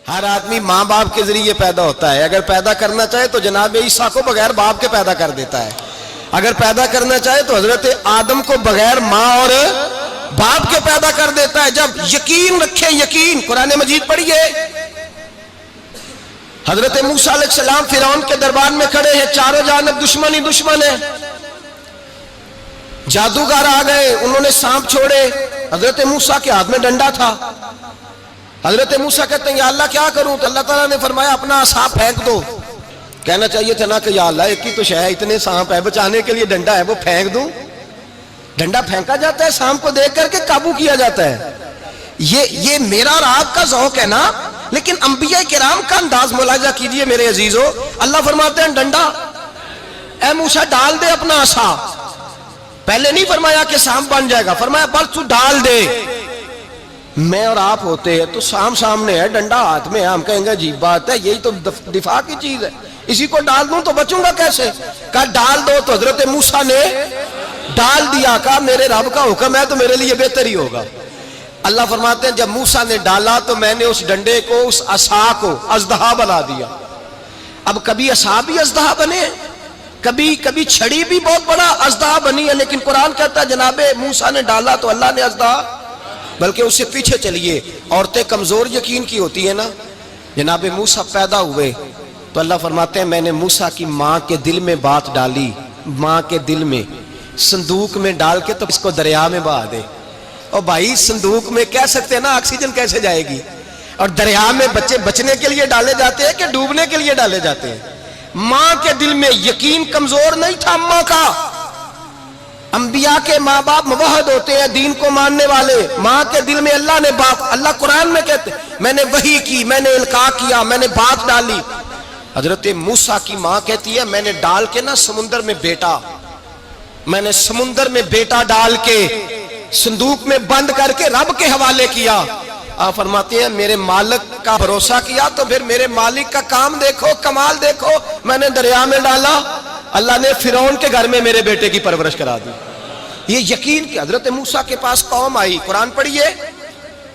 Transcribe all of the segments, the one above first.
ہر آدمی ماں باپ کے ذریعے پیدا ہوتا ہے، اگر پیدا کرنا چاہے تو جناب عیسیٰ کو بغیر باپ کے پیدا کر دیتا ہے، اگر پیدا کرنا چاہے تو حضرت آدم کو بغیر ماں اور باپ کے پیدا کر دیتا ہے۔ جب یقین رکھے، یقین، قرآن مجید پڑھیے، حضرت موسیٰ علیہ السلام فرعون کے دربار میں کھڑے ہیں، چاروں جانب دشمن ہی دشمن ہے، جادوگر آ گئے، انہوں نے سانپ چھوڑے، حضرت موسیٰ کے ہاتھ میں ڈنڈا تھا۔ حضرت موسیٰ کہتے ہیں یا اللہ کیا کروں؟ تو اللہ تعالیٰ نے فرمایا اپنا عصا پھینک دو۔ کہنا چاہیے تھا نا کہ یا اللہ ایک ہی تو شے ہے، اتنے سانپ ہے، بچانے کے لیے ڈنڈا ہے وہ پھینک دوں؟ ڈنڈا پھینکا جاتا ہے، سانپ کو دیکھ کر کے قابو کیا جاتا ہے۔ یہ میرا اور آپ کا ذوق ہے نا، لیکن انبیاء کرام کا انداز ملاحظہ کیجئے میرے عزیزو۔ اللہ فرماتے ہیں ڈنڈا، اے موسیٰ ڈال دے اپنا عصا۔ پہلے نہیں فرمایا کہ سانپ بن جائے گا، فرمایا بس تو ڈال دے۔ میں اور آپ ہوتے ہیں تو سانپ سامنے ہے، ڈنڈا ہاتھ میں ہے، ہم کہیں گے عجیب بات ہے، یہی تو دفاع کی چیز ہے، اسی کو ڈال دوں تو بچوں گا کیسے؟ کہا ڈال دو، تو حضرت موسیٰ نے ڈال دیا، کہا میرے رب کا حکم ہے تو میرے لیے بہتر ہی ہوگا۔ اللہ فرماتے ہیں جب موسیٰ نے ڈالا تو میں نے اس ڈنڈے کو، اس عصا کو اژدہا بنا دیا۔ اب کبھی عصا بھی اژدہا بنے، کبھی چھڑی بھی بہت بڑا اژدہا بنی ہے، لیکن قرآن کہتا ہے جناب موسیٰ نے ڈالا تو اللہ نے اژدہا، بلکہ اس سے پیچھے چلیے، عورتیں کمزور یقین کی ہوتی ہیں نا۔ جناب موسیٰ پیدا ہوئے تو اللہ فرماتے ہیں میں نے موسیٰ کی ماں کے دل میں بات ڈالی، ماں کے دل میں، صندوق میں ڈال کے تو اس کو دریا میں بہا دے۔ اور بھائی صندوق میں کہہ سکتے ہیں نا آکسیجن کیسے جائے گی، اور دریا میں بچے بچنے کے لیے ڈالے جاتے ہیں کہ ڈوبنے کے لیے ڈالے جاتے ہیں؟ ماں کے دل میں یقین کمزور نہیں تھا اماں کا۔ انبیاء کے ماں باپ موحد ہوتے ہیں، دین کو ماننے والے، ماں کے دل میں اللہ نے بات، اللہ قرآن میں کہتے میں نے وحی کی، میں نے القاء کیا، میں نے بات ڈالی۔ حضرت موسیٰ کی ماں کہتی ہے میں نے ڈال کے نا سمندر میں بیٹا، میں نے سمندر میں بیٹا ڈال کے صندوق میں بند کر کے رب کے حوالے کیا۔ آپ فرماتے ہیں میرے مالک کا بھروسہ کیا تو پھر میرے مالک کا کام دیکھو، کمال دیکھو، میں نے دریا میں ڈالا، اللہ نے فرعون کے گھر میں میرے بیٹے کی پرورش کرا دی۔ یہ یقین کہ حضرت موسیٰ کے پاس قوم آئی، قرآن پڑھیے،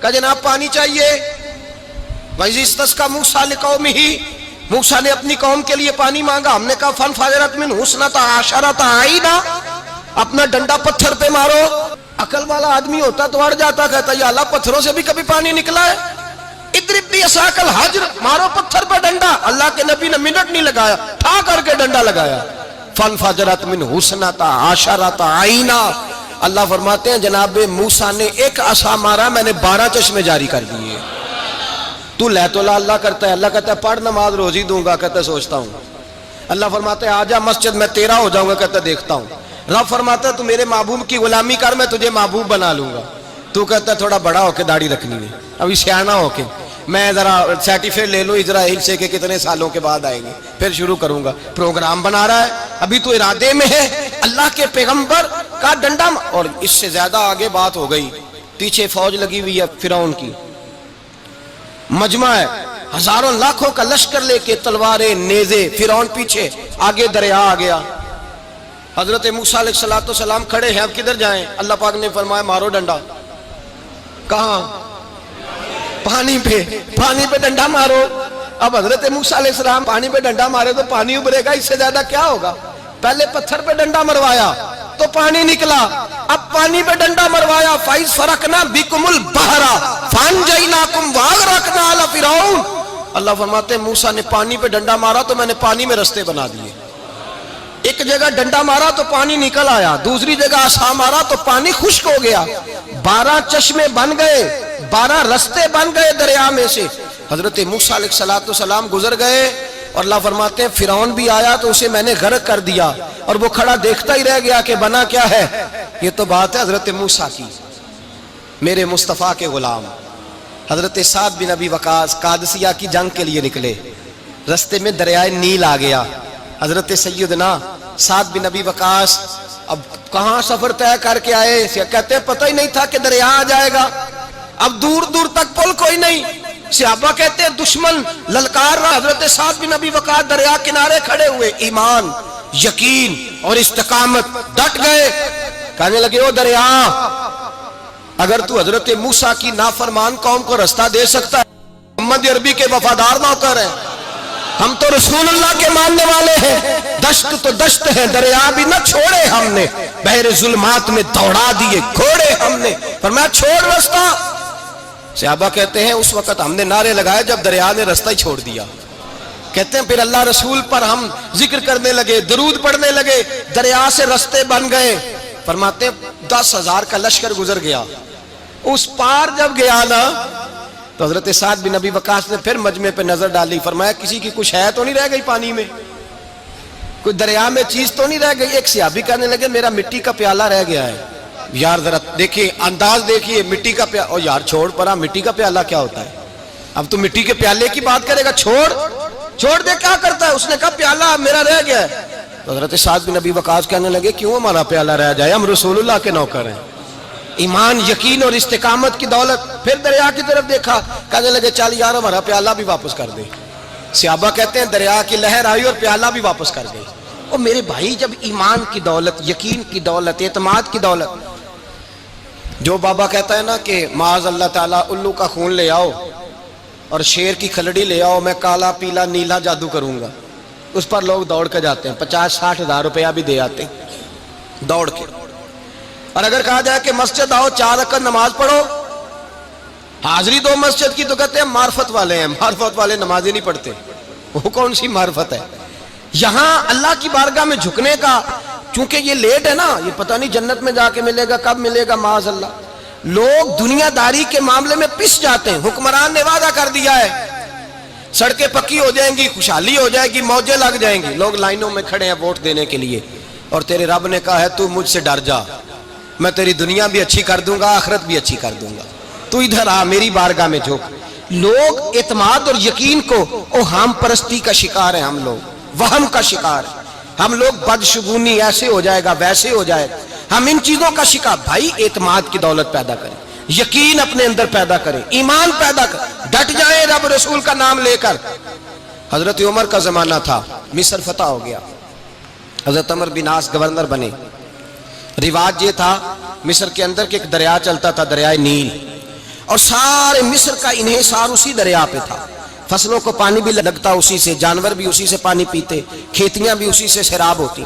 کہا جناب پانی چاہیے، وَإِذِ اسْتَسْقَىٰ مُوسَىٰ لِقَوْمِهِ، موسیٰ نے اپنی قوم کے لیے پانی مانگا، ہم نے کہا فَانْفَجَرَتْ مِنْهُ اثْنَتَا عَشَرَةَ عَيْنًا، اپنا ڈنڈا پتھر پہ مارو۔ عقل والا آدمی ہوتا تو اڑ جاتا، کہتا یا اللہ پتھروں سے بھی کبھی پانی نکلا ہے؟ اضرب بعصاک الحجر، مارو پتھر پہ ڈنڈا۔ اللہ کے نبی نے منٹ نہیں لگایا، ٹھا کر کے ڈنڈا لگایا۔ فَانْفَجَرَتْ مِنْهُ اثْنَتَا عَشَرَةَ عَيْنًا، اللہ فرماتے ہیں جناب موسیٰ نے ایک عصا مارا، میں نے 12 چشمے جاری کر دیے۔ تو لے تو لا اللہ کرتا ہے، اللہ کہتا ہے پڑھ نماز روزی دوں گا، کہتا ہے سوچتا ہوں۔ اللہ فرماتا ہے آجا مسجد میں تیرا ہو جاؤں گا، کہتا ہے دیکھتا ہوں۔ رب فرماتا ہے تو میرے محبوب کی غلامی کر، میں تجھے محبوب بنا لوں گا۔ تو کہتا ہے تھوڑا بڑا ہو کے داڑھی رکھنی ہے، ابھی سیانہ ہو کے میں ذرا سرٹیفکیٹ لے لوں اسرائیل سے کہ کتنے سالوں کے بعد آئیں گے، پھر شروع کروں گا۔ پروگرام بنا رہا ہے، ابھی تو ارادے میں ہے۔ اللہ کے پیغمبر کا ڈنڈا، اور اس سے زیادہ آگے بات ہو گئی، پیچھے فوج لگی ہوئی ہے فرعون کی، مجمع ہے، ہزاروں لاکھوں کا لشکر لے کے، تلواریں، نیزے، فرعون پیچھے، آگے دریا آ گیا۔ حضرت موسیٰ علیہ السلام کھڑے ہیں، اب کدھر جائیں؟ اللہ پاک نے فرمایا مارو ڈنڈا۔ کہاں؟ پانی پہ ڈنڈا مارو۔ اب حضرت موسیٰ علیہ السلام پانی پہ ڈنڈا مارے تو پانی ابھرے گا، اس سے زیادہ کیا ہوگا؟ پہلے پتھر پہ ڈنڈا مروایا تو پانی نکلا، اب پانی پہ ڈنڈا مروایا، فَإِذْ فَرَقْنَا بِكُمُ الْبَحْرَ فَأَنْجَيْنَاكُمْ وَأَغْرَقْنَا آلَ فِرْعَوْنَ۔ اللہ فرماتے ہیں موسیٰ نے پانی پہ ڈنڈا مارا تو میں نے پانی میں رستے بنا دیے۔ ایک جگہ ڈنڈا مارا تو پانی نکل آیا، دوسری جگہ عصا مارا تو پانی خشک ہو گیا، 12 چشمے بن گئے، 12 رستے بن گئے دریا میں سے۔ حضرت موسیٰ علیہ السلام گزر گئے، اور اللہ فرماتے ہیں فرعون بھی آیا تو اسے میں نے غرق کر دیا، اور وہ کھڑا دیکھتا ہی رہ گیا کہ بنا کیا ہے۔ یہ تو بات ہے حضرت موسیٰ کی، میرے مصطفیٰ کے غلام۔ حضرت سعد بن ابی وقاص قادسیہ کی جنگ کے لیے نکلے، رستے میں دریائے نیل آ گیا۔ حضرت سیدنا سعد بن ابی وقاص اب کہاں سفر طے کر کے آئے، کہتے ہیں پتہ ہی نہیں تھا کہ دریا آ جائے گا، اب دور دور تک پل کوئی نہیں۔ صحابہ کہتے ہیں دشمن للکار رہا، حضرت سعد بن ابی وقاص دریا کنارے کھڑے ہوئے، ایمان، یقین اور استقامت، ڈٹ گئے، کہنے لگے او دریا، اگر تو حضرت موسیٰ کی نافرمان قوم کو رستہ دے سکتا ہے محمد عربی کے وفادار نوکر ہیں، ہم تو رسول اللہ کے ماننے والے ہیں، دشت تو دشت ہے دریا بھی نہ چھوڑے ہم نے، بحر ظلمات میں دوڑا دیے گھوڑے ہم نے، فرمایا چھوڑ رستہ۔ صحابہ کہتے ہیں اس وقت ہم نے نعرے لگائے جب دریا نے رستہ ہی چھوڑ دیا۔ کہتے ہیں پھر اللہ رسول پر ہم ذکر کرنے لگے، درود پڑھنے لگے، دریا سے رستے بن گئے۔ فرماتے ہیں 10,000 کا لشکر گزر گیا، اس پار جب گیا نا تو حضرت سعد بن ابی وقاص نے پھر مجمع پہ نظر ڈالی، فرمایا کسی کی کچھ ہے تو نہیں رہ گئی پانی میں، کوئی دریا میں چیز تو نہیں رہ گئی؟ ایک صحابی کہنے لگے میرا مٹی کا پیالہ رہ گیا ہے۔ یار ذرا دیکھیے انداز دیکھیے، مٹی کا پیالہ، او یار چھوڑ پرا، مٹی کا پیالہ کیا ہوتا ہے؟ اب تو مٹی کے پیالے کی بات کرے گا، چھوڑ دے، کیا کرتا ہے؟ اس نے کہا پیالہ میرا رہ گیا ہے۔ تو حضرت سعد بن ابی وقاص کہنے لگے کیوں ہمارا پیالہ رہ جائے، ہم رسول اللہ کے نوکر ہیں۔ ایمان، یقین اور استقامت کی دولت۔ پھر دریا کی طرف دیکھا، کہنے لگے چل یار ہمارا پیالہ بھی واپس کر دے۔ صحابہ کہتے ہیں دریا کی لہر آئی اور پیالہ بھی واپس کر گئی۔ اور میرے بھائی جب ایمان کی دولت، یقین کی دولت، اعتماد کی دولت، جو بابا کہتا ہے نا کہ معاذ اللہ تعالیٰ الو کا خون لے آؤ اور شیر کی کھلڑی لے آؤ، میں کالا پیلا نیلا جادو کروں گا، اس پر لوگ دوڑ کے جاتے ہیں، 50-60 ہزار روپیہ بھی دے آتے ہیں دوڑ کے۔ اور اگر کہا جائے کہ مسجد آؤ 4 رکعت نماز پڑھو، حاضری دو مسجد کی، تو کہتے ہیں معرفت والے ہیں، معرفت والے نماز ہی نہیں پڑھتے۔ وہ کون سی معرفت ہے؟ یہاں اللہ کی بارگاہ میں جھکنے کا، چونکہ یہ لیٹ ہے نا، یہ پتہ نہیں جنت میں جا کے ملے گا، کب ملے گا، معاذ اللہ۔ لوگ دنیا داری کے معاملے میں پس جاتے ہیں۔ حکمران نے وعدہ کر دیا ہے سڑکیں پکی ہو جائیں گی، خوشحالی ہو جائے گی، موجیں لگ جائیں گی، لوگ لائنوں میں کھڑے ہیں ووٹ دینے کے لیے، اور تیرے رب نے کہا ہے تو مجھ سے ڈر جا، میں تیری دنیا بھی اچھی کر دوں گا، آخرت بھی اچھی کر دوں گا، تو ادھر آ میری بارگاہ میں جھک۔ لوگ اعتماد اور یقین کو اوہام پرستی کا شکار ہیں، ہم لوگ وہم کا شکار ہیں، ہم لوگ بدشگونی ایسے ہو جائے گا ویسے ہو جائے گا، ہم ان چیزوں کا شکار۔ بھائی اعتماد کی دولت پیدا کریں، یقین اپنے اندر پیدا کریں، ایمان پیدا کریں، ڈٹ جائیں رب رسول کا نام لے کر۔ حضرت عمر کا زمانہ تھا، مصر فتح ہو گیا، حضرت عمر بن عاص گورنر بنے۔ رواج یہ تھا مصر کے اندر کہ ایک دریا چلتا تھا، دریائے نیل، اور سارے مصر کا انحصار اسی دریا پہ تھا، فصلوں کو پانی بھی لگتا اسی سے، جانور بھی اسی سے پانی پیتے، کھیتیاں بھی اسی سے سیراب ہوتی۔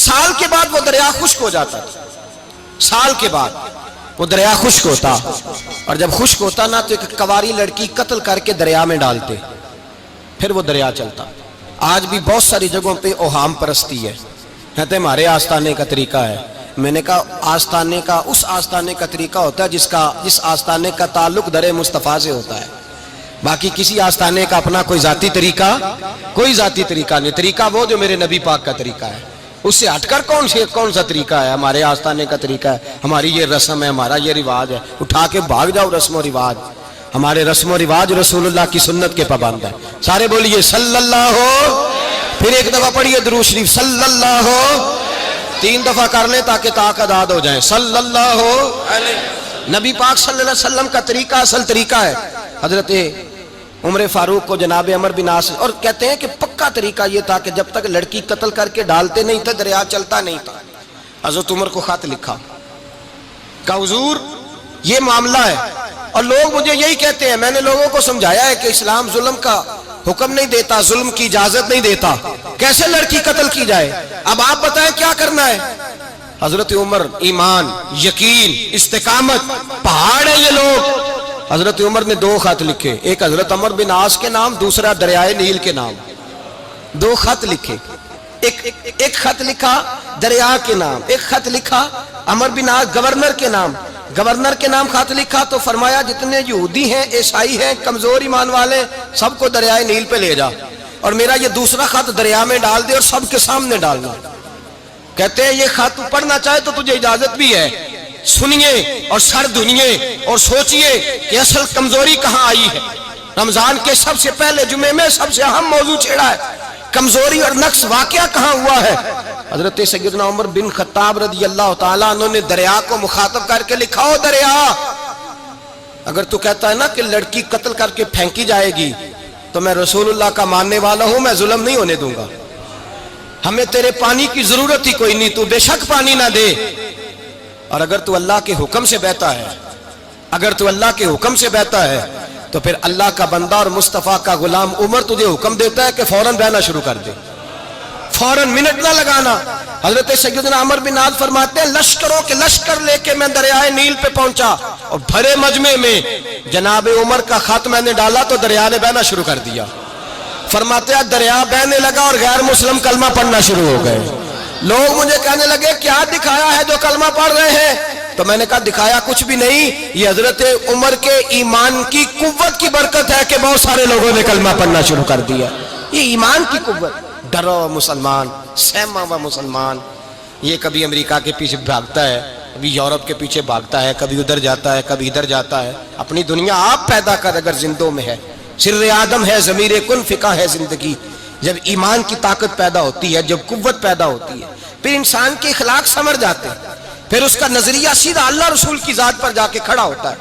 سال کے بعد وہ دریا خشک ہو جاتا تھا، سال کے بعد وہ دریا خشک ہوتا، اور جب خشک ہوتا نا تو ایک کواری لڑکی قتل کر کے دریا میں ڈالتے، پھر وہ دریا چلتا۔ آج بھی بہت ساری جگہوں پہ اوہام پرستی ہے، کہتے ہیں ہمارے آستانے کا طریقہ ہے۔ میں نے کہا آستانے کا اس آستانے کا طریقہ ہوتا ہے جس آستانے کا تعلق در مصطفیٰ سے ہوتا ہے، باقی کسی آستانے کا اپنا کوئی ذاتی طریقہ نہیں۔ طریقہ وہ جو میرے نبی پاک کا طریقہ ہے، اس سے ہٹ کر کون سا طریقہ ہے؟ ہمارے آستانے کا طریقہ ہے، ہماری یہ رسم ہے، ہمارا یہ رواج ہے، اٹھا کے بھاگ جاؤ رسم و رواج۔ ہمارے رسم و رواج رسول اللہ کی سنت کے پابند ہے۔ سارے بولیے صلی اللہ ہو، پھر ایک دفعہ پڑھیے درود شریف صلی اللہ ہو، 3 دفعہ کر لیں تاکہ تاکداد ہو جائیں، صلی اللہ ہو۔ نبی پاک صلی اللہ علیہ وسلم کا طریقہ اصل طریقہ ہے۔ حضرت عمر فاروق کو جناب عمر بن عاص، اور کہتے ہیں کہ پکا طریقہ یہ تھا کہ جب تک لڑکی قتل کر کے ڈالتے نہیں تھے دریا چلتا نہیں تھا۔ حضرت عمر کو خط لکھا کہ حضور یہ معاملہ ہے، اور لوگ مجھے یہی کہتے ہیں، میں نے لوگوں کو سمجھایا ہے کہ اسلام ظلم کا حکم نہیں دیتا، ظلم کی اجازت نہیں دیتا، کیسے لڑکی قتل کی جائے؟ اب آپ بتائیں کیا کرنا ہے؟ حضرت عمر ایمان، یقین، استقامت، پہاڑ ہے یہ لوگ۔ حضرت عمر نے 2 خط لکھے، ایک حضرت عمر بن عاص کے نام، دوسرا دریائے نیل کے نام، 2 خط لکھے۔ ایک خط لکھا دریا کے نام، ایک خط لکھا عمر بن عاص گورنر کے نام، گورنر کے نام خط لکھا تو فرمایا جتنے یہودی ہیں، عیسائی ہیں، کمزور ایمان والے، سب کو دریائے نیل پہ لے جا، اور میرا یہ دوسرا خط دریا میں ڈال دے اور سب کے سامنے ڈالنا۔ کہتے ہیں یہ خط پڑھنا چاہے تو تجھے اجازت بھی ہے، سنیے اور سر دھنیے اور سوچئے کہ اصل کمزوری کہاں آئی ہے۔ رمضان کے سب سے پہلے جمعے میں سب سے اہم موضوع چھیڑا ہے، کمزوری اور نقص واقعہ کہاں ہوا ہے۔ حضرت سیدنا عمر بن خطاب رضی اللہ تعالیٰ عنہ نے دریا کو مخاطب کر کے لکھا، ہو دریا، اگر تو کہتا ہے نا کہ لڑکی قتل کر کے پھینکی جائے گی تو میں رسول اللہ کا ماننے والا ہوں، میں ظلم نہیں ہونے دوں گا، ہمیں تیرے پانی کی ضرورت ہی کوئی نہیں، تو بے شک پانی نہ دے، اور اگر تو اللہ کے حکم سے بہتا ہے، اگر تو اللہ کے حکم سے بہتا ہے تو پھر اللہ کا بندہ اور مصطفیٰ کا غلام عمر تجھے حکم دیتا ہے کہ فوراً بہنا شروع کر دے، فوراً منٹ نہ لگانا۔ حضرت سیدنا عمر بن عاص فرماتے ہیں لشکروں کے لشکر لے کے میں دریائے نیل پہ پہنچا اور بھرے مجمع میں جناب عمر کا خط میں نے ڈالا تو دریا نے بہنا شروع کر دیا۔ فرماتے ہیں دریا بہنے لگا اور غیر مسلم کلمہ پڑھنا شروع ہو گئے۔ لوگ مجھے کہنے لگے کیا دکھایا ہے جو کلمہ پڑھ رہے ہیں؟ تو میں نے کہا دکھایا کچھ بھی نہیں، یہ حضرت عمر کے ایمان کی قوت کی برکت ہے کہ بہت سارے لوگوں نے کلمہ پڑھنا شروع کر دیا۔ یہ ایمان کی قوت، ڈرا ہوا مسلمان، سہما ہوا مسلمان، یہ کبھی امریکہ کے پیچھے بھاگتا ہے، کبھی یورپ کے پیچھے بھاگتا ہے، کبھی ادھر جاتا ہے، کبھی ادھر جاتا ہے۔ اپنی دنیا آپ پیدا کر اگر زندوں میں ہے، سر آدم ہے، ضمیر کن فقہ ہے زندگی۔ جب ایمان کی طاقت پیدا ہوتی ہے، جب قوت پیدا ہوتی ہے، پھر انسان کے اخلاق سمر جاتے ہیں، پھر اس کا نظریہ سیدھا اللہ رسول کی ذات پر جا کے کھڑا ہوتا ہے۔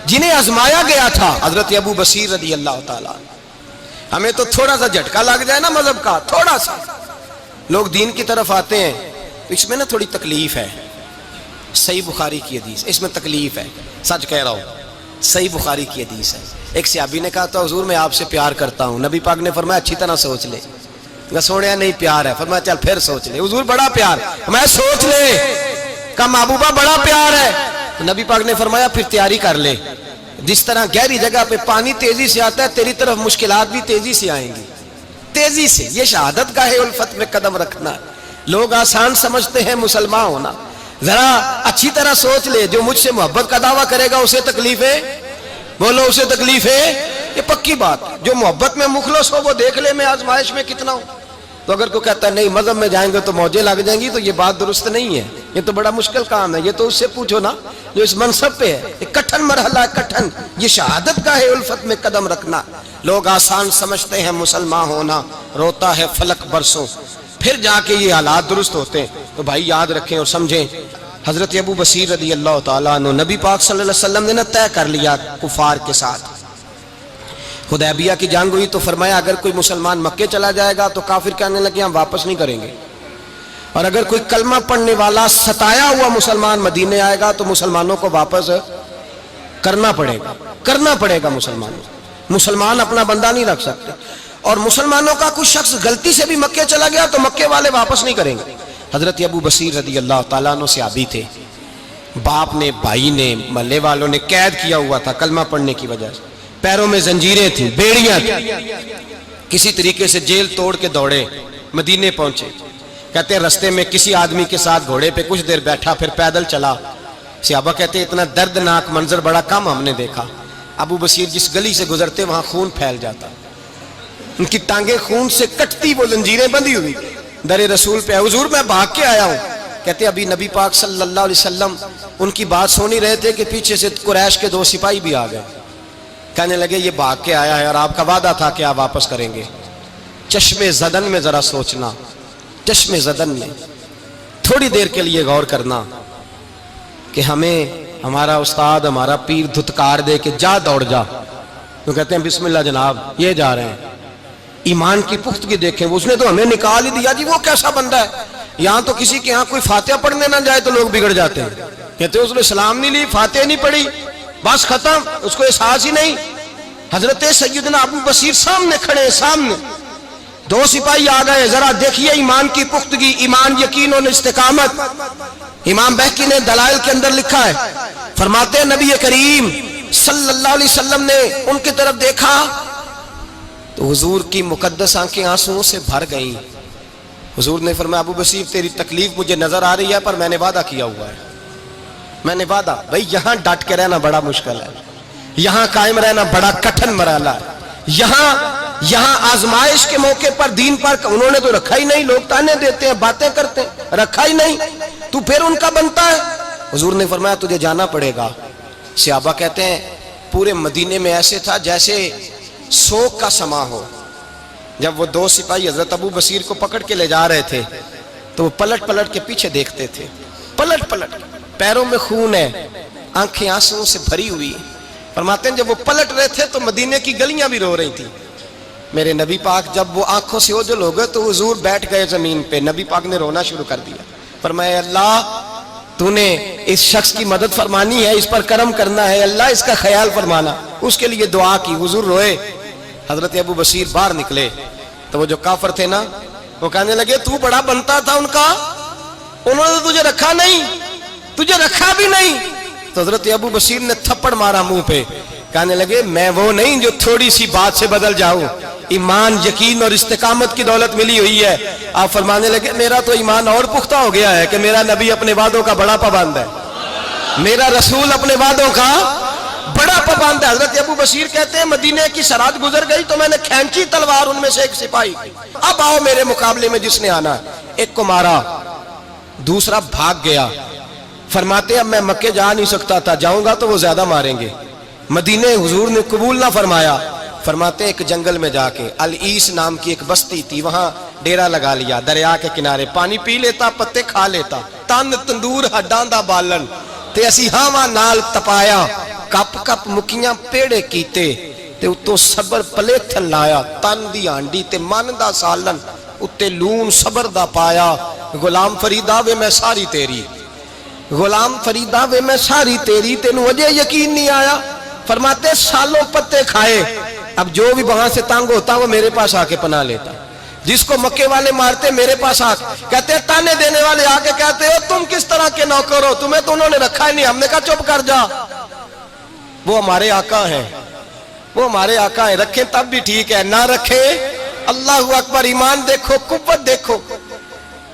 جنہیں آزمایا گیا تھا حضرت ابو بصیر رضی اللہ تعالیٰ، ہمیں تو تھوڑا سا جھٹکا لگ جائے نا مذہب کا، تھوڑا سا لوگ دین کی طرف آتے ہیں تو اس میں نا تھوڑی تکلیف ہے۔ صحیح بخاری کی حدیث، اس میں تکلیف ہے، سچ کہہ رہا ہوں، صحیح بخاری کی حدیث ہے۔ ایک صحابی نے کہا تھا حضور میں آپ سے پیار کرتا ہوں، نبی پاک نے فرمایا اچھی طرح سوچ لے۔ سوڑیا نہیں پیار ہے، فرمایا چل پھر سوچ لے۔ حضور بڑا پیار، میں سوچ لے، کہا محبوبہ بڑا پیار ہے، نبی پاک نے فرمایا پھر تیاری کر لے، جس طرح گہری جگہ پہ پانی تیزی سے آتا ہے تیری طرف مشکلات بھی تیزی سے آئیں گی، تیزی سے۔ یہ شہادت کا ہے الفت میں قدم رکھنا۔ لوگ آسان سمجھتے ہیں مسلمان ہونا، ذرا اچھی طرح سوچ لے، جو مجھ سے محبت کا دعویٰ کرے گا اسے تکلیف ہے، بولو اسے تکلیف ہے، یہ پکی بات۔ جو محبت میں مخلص ہو وہ دیکھ لے میں آزمائش میں کتنا ہوں۔ تو اگر کوئی کہتا ہے نہیں مذہب میں جائیں گے تو موجیں لگ جائیں گی، تو یہ بات درست نہیں ہے، یہ تو بڑا مشکل کام ہے۔ یہ تو اس سے پوچھو نا جو اس منصب پہ ہے، یہ کٹھن مرحلہ ہے، کٹھن۔ یہ شہادت کا ہے الفت میں قدم رکھنا۔ لوگ آسان سمجھتے ہیں مسلمان ہونا، روتا ہے فلک برسوں، پھر جا کے یہ حالات درست ہوتے ہیں۔ تو بھائی یاد رکھیں اور سمجھیں، حضرت ابو بصیر رضی اللہ تعالیٰ عنہ، نبی پاک صلی اللہ علیہ وسلم نے طے کر لیا کفار کے ساتھ، حدیبیہ کی جنگ ہوئی تو فرمایا اگر کوئی مسلمان مکے چلا جائے گا تو کافر کہنے لگے ہم واپس نہیں کریں گے، اور اگر کوئی کلمہ پڑھنے والا ستایا ہوا مسلمان مدینے آئے گا تو مسلمانوں کو واپس کرنا پڑے گا مسلمان اپنا بندہ نہیں رکھ سکتے۔ اور مسلمانوں کا کوئی شخص غلطی سے بھی مکے چلا گیا تو مکے والے واپس نہیں کریں گے۔ حضرت ابو بصیر رضی اللہ تعالیٰ عنہ صحابی تھے، باپ نے، بھائی نے، محلے والوں نے قید کیا ہوا تھا کلمہ پڑھنے کی وجہ سے، پیروں میں زنجیریں تھیں، بیڑیاں تھیں، کسی طریقے سے جیل توڑ کے دوڑے مدینے پہنچے۔ کہتے ہیں رستے میں کسی آدمی کے ساتھ گھوڑے پہ کچھ دیر بیٹھا پھر پیدل چلا۔ صحابہ کہتے ہیں اتنا دردناک منظر بڑا کم ہم نے دیکھا۔ ابو بصیر جس گلی سے گزرتے وہاں خون پھیل جاتا، ان کی ٹانگیں خون سے کٹتی، وہ زنجیریں بندھی ہوئی، در رسول پہ حضور میں بھاگ کے آیا ہوں۔ کہتے ابھی نبی پاک صلی اللہ علیہ وسلم ان کی بات سن ہی رہے تھے کہ پیچھے سے قریش کے 2 سپاہی بھی آ گئے، کہنے لگے یہ بھاگ کے آیا ہے اور آپ کا وعدہ تھا کہ آپ واپس کریں گے۔ چشم زدن میں ذرا سوچنا، چشم زدن میں تھوڑی دیر کے لیے غور کرنا کہ ہمیں ہمارا استاد، ہمارا پیر دھتکار دے کہ جا دوڑ جا، تو کہتے ہیں بسم اللہ جناب یہ جا رہے ہیں۔ ایمان کی پختگی دیکھیں، اس نے تو ہمیں نکال ہی دیا جی، وہ کیسا بندہ ہے۔ یہاں تو کسی کے یہاں کوئی فاتحہ پڑھنے نہ جائے تو لوگ بگڑ جاتے ہیں، کہتے ہیں اس نے سلام نہیں لی، فاتحہ نہیں پڑھی، بس ختم، اس کو احساس ہی نہیں۔ حضرت سیدنا ابو بصیر سامنے کھڑے، سامنے 2 سپاہی آ گئے، ذرا دیکھیے ایمان کی پختگی، ایمان، یقین اور استقامت۔ امام بہقی نے دلائل کے اندر لکھا ہے، فرماتے ہیں نبی کریم صلی اللہ علیہ وسلم نے ان کی طرف دیکھا تو حضور کی مقدس آنکھیں آنسوؤں سے بھر گئیں۔ حضور نے فرمایا ابو بصیر تیری تکلیف مجھے نظر آ رہی ہے پر میں نے وعدہ کیا ہوا ہے، میں نے وعدہ۔ بھائی یہاں ڈٹ کے رہنا بڑا مشکل ہے، یہاں قائم رہنا بڑا کٹھن مرحلہ ہے۔ یہاں آزمائش کے موقع پر دین پر انہوں نے تو رکھا ہی نہیں، لوگ تانے دیتے ہیں، باتیں کرتے ہیں، رکھا ہی نہیں، تو پھر ان کا بنتا ہے۔ حضور نے فرمایا تجھے جانا پڑے گا۔ صحابہ کہتے ہیں پورے مدینے میں ایسے تھا جیسے سوگ کا سما ہو۔ جب وہ 2 سپاہی حضرت ابو بصیر کو پکڑ کے لے جا رہے تھے تو وہ پلٹ پلٹ کے پیچھے دیکھتے تھے، پلٹ پلٹ، پیروں میں خون ہے، آنکھیں آنسوؤں سے بھری ہوئی۔ فرماتے ہیں جب وہ پلٹ رہے تھے تو مدینے کی گلیاں بھی رو رہی تھیں۔ میرے نبی پاک جب وہ آنکھوں سے اوجھل ہو گئے تو حضور بیٹھ گئے زمین پہ، نبی پاک نے رونا شروع کر دیا۔ فرمایا اللہ تو نے اس شخص کی مدد فرمانی ہے، اس پر کرم کرنا ہے، اللہ اس کا خیال فرمانا۔ اس کے لیے دعا کی، حضور روئے۔ حضرت ابو بصیر باہر نکلے تو وہ جو کافر تھے نا وہ کہنے لگے تو بڑا بنتا تھا ان کا، انہوں نے تجھے رکھا نہیں، تجھے رکھا بھی نہیں۔ تو حضرت ابو بصیر نے تھپڑ مارا منہ پہ، کہنے لگے میں وہ نہیں جو تھوڑی سی بات سے بدل جاؤں، ایمان یقین اور استقامت کی دولت ملی ہوئی ہے۔ آپ فرمانے لگے میرا تو ایمان اور پختہ ہو گیا ہے کہ میرا نبی اپنے وعدوں کا بڑا پابند ہے، میرا رسول اپنے وعدوں کا بڑا پابند ہے۔ حضرت ابو بصیر کہتے ہیں مدینے کی سرحد گزر گئی تو میں نے کھینچی تلوار ان میں سے ایک سپاہی، اب آؤ میرے مقابلے میں جس نے آنا ہے۔ ایک کو مارا، دوسرا بھاگ گیا۔ فرماتے ہیں اب میں مکے جا نہیں سکتا تھا، جاؤں گا تو وہ زیادہ ماریں گے، مدینے حضور نے قبول نہ فرمایا۔ فرماتے ہیں ایک جنگل میں جا کے العیس نام کی ایک بستی تھی، وہاں ڈیرا لگا لیا، دریا کے کنارے، پانی پی لیتا، پتے کھا لیتا، تن تندور ہڈاں دا بالن تے اسی ہاواں نال تپایا، کپ کپ مکیاں پیڑے کیتے تے اتوں صبر پلیتھن لایا، تن دی ہانڈی تے من دا سالن اتے لون صبر دا پایا۔ غلام فریدا وے میں ساری تیری، غلام فریدا وے میں ساری تیری، تینوں اجے یقین نہیں آیا؟ فرماتے سالوں پتے کھائے، اب جو بھی وہاں سے تنگ ہوتا وہ میرے پاس آ کے پناہ لیتا، جس کو مکے والے مارتے میرے پاس آ کہتے، تانے دینے والے آ کے کہتے ہو تم کس طرح کے نوکر ہو، تمہیں تو انہوں نے رکھا ہی نہیں۔ ہم نے کہا چپ کر جا، وہ ہمارے آقا ہیں، وہ ہمارے آقا ہیں، رکھیں تب بھی ٹھیک ہے، نہ رکھیں اللہ اکبر۔ ایمان دیکھو، قوت دیکھو،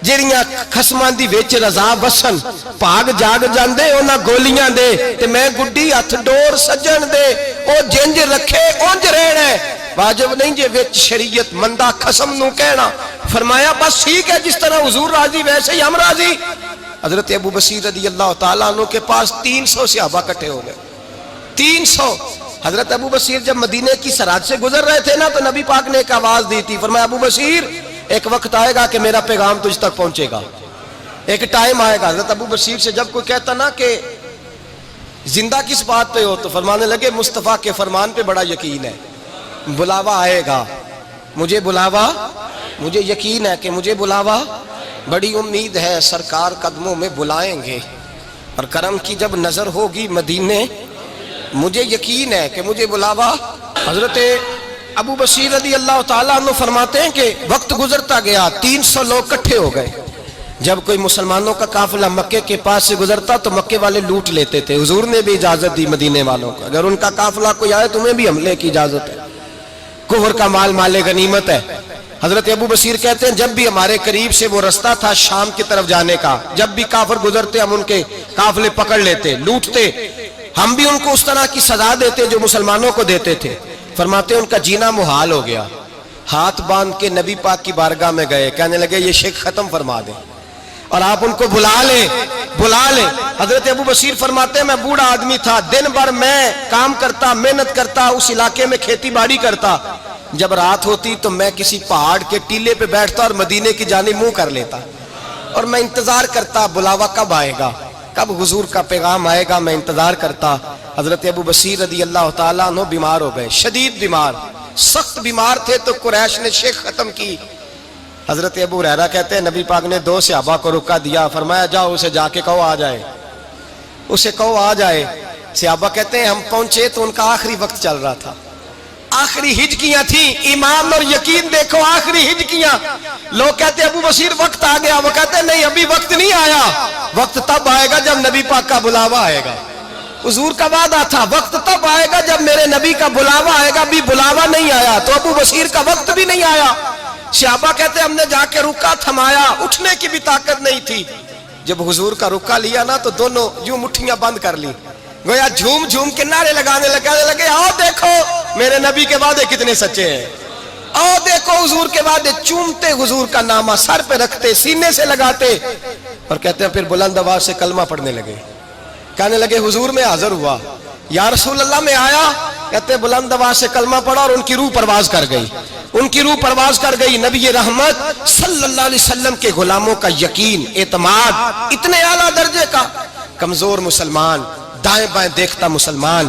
جڑیاں خسمان دی وچ رضا وسن پاگ جاگ جاندے انہاں گولیاں دے تے میں گڈی ہتھ ڈور سجن دے، او جنج رکھے اونج رہنا ہے، واجب نہیں جے وچ شریعت مندہ قسم نو کہنا۔ فرمایا بس ٹھیک ہے، جس طرح حضور راضی ویسے ہی ہم راضی۔ حضرت ابو بصیر رضی اللہ تعالیٰ عنہ کے پاس 300 صحابہ کٹھے ہو گئے، 300۔ حضرت ابو بصیر جب مدینے کی سرحد سے گزر رہے تھے نا تو نبی پاک نے ایک آواز دی تھی، فرمایا ابو بصیر ایک وقت آئے گا کہ میرا پیغام تجھ تک پہنچے گا، ایک ٹائم آئے گا۔ حضرت ابو بصیر سے جب کوئی کہتا نا کہ زندہ کس بات پہ ہو تو فرمانے لگے مصطفیٰ کے فرمان پہ بڑا یقین ہے، بلاوا آئے گا، مجھے بلاوا، مجھے یقین ہے کہ مجھے بلاوا، بڑی امید ہے سرکار قدموں میں بلائیں گے، اور کرم کی جب نظر ہوگی مدینے، مجھے یقین ہے کہ مجھے بلاوا۔ حضرت ابو بصیر رضی اللہ تعالیٰ عنہ فرماتے ہیں کہ وقت گزرتا گیا، 300 لوگ کٹھے ہو گئے۔ جب کوئی مسلمانوں کا قافلہ مکے کے پاس سے گزرتا تو مکے والے لوٹ لیتے تھے، حضور نے بھی اجازت دی مدینے والوں کو، اگر ان کا قافلہ کوئی آئے تمہیں بھی حملے کی اجازت ہے، کفر کا مال مال غنیمت ہے۔ حضرت ابو بصیر کہتے ہیں جب بھی ہمارے قریب سے وہ رستہ تھا شام کی طرف جانے کا، جب بھی کافر گزرتے ہم ان کے قافلے پکڑ لیتے، لوٹتے، ہم بھی ان کو اس طرح کی سزا دیتے جو مسلمانوں کو دیتے تھے۔ فرماتے ان کا جینا محال ہو گیا، ہاتھ باندھ کے نبی پاک کی بارگاہ میں گئے، کہنے لگے یہ شرک ختم فرما دیں اور آپ ان کو بلا لیں، بلا لیں۔ حضرت ابو بصیر فرماتے ہیں میں بوڑھا آدمی تھا، دن بھر میں کام کرتا، محنت کرتا، اس علاقے میں کھیتی باڑی کرتا، جب رات ہوتی تو میں کسی پہاڑ کے ٹیلے پہ بیٹھتا اور مدینے کی جانب منہ کر لیتا، اور میں انتظار کرتا بلاوا کب آئے گا، کب حضور کا پیغام آئے گا، میں انتظار کرتا۔ حضرت ابو بصیر رضی اللہ تعالیٰ عنہ بیمار ہو گئے، شدید بیمار، سخت بیمار تھے، تو قریش نے شیخ ختم کی۔ حضرت ابو ہریرہ کہتے ہیں نبی پاک نے 2 صحابہ کو رکا دیا، فرمایا جاؤ اسے جا کے کہو آ جائے، اسے کہو آ جائے۔ صحابہ کہتے ہیں ہم پہنچے تو ان کا آخری وقت چل رہا تھا، آخری ہجکیاں تھیں، ایمان اور یقین دیکھو، آخری ہجکیاں۔ لوگ کہتے ہیں ابو بصیر وقت آ گیا، وہ کہتے ہیں نہیں ابھی وقت نہیں آیا، وقت تب آئے گا جب نبی پاک کا بلاوا آئے گا۔ حضور کا وعدہ تھا وقت تب آئے گا جب میرے نبی کا بلاوا آئے گا، ابھی بلاوا نہیں آیا، تو ابو بصیر کا وقت بھی نہیں آیا۔ صحابہ کہتے ہیں ہم نے جا کے رکا تھمایا، اٹھنے کی بھی طاقت نہیں تھی۔ جب حضور کا رکا لیا نا تو دونوں یوں مٹھیاں بند کر لی، گویا جھوم جھوم کے نعرے لگانے لگے آؤ دیکھو میرے نبی کے وعدے کتنے سچے ہیں، آؤ دیکھو حضور کے وعدے، چومتے حضور کا نامہ، سر پہ رکھتے، سینے سے لگاتے، اور کہتے ہیں پھر بلند آواز سے کلمہ پڑھنے لگے، کہنے لگے حضور میں حاضر ہوا، یا رسول اللہ میں آیا، کہتے بلند آواز سے کلمہ پڑھا اور ان کی روح پرواز کر گئی، ان کی روح پرواز کر گئی۔ نبی رحمت صلی اللہ علیہ وسلم کے غلاموں کا یقین، اعتماد اتنے اعلیٰ درجے کا، کمزور مسلمان، دائیں بائیں دیکھتا مسلمان،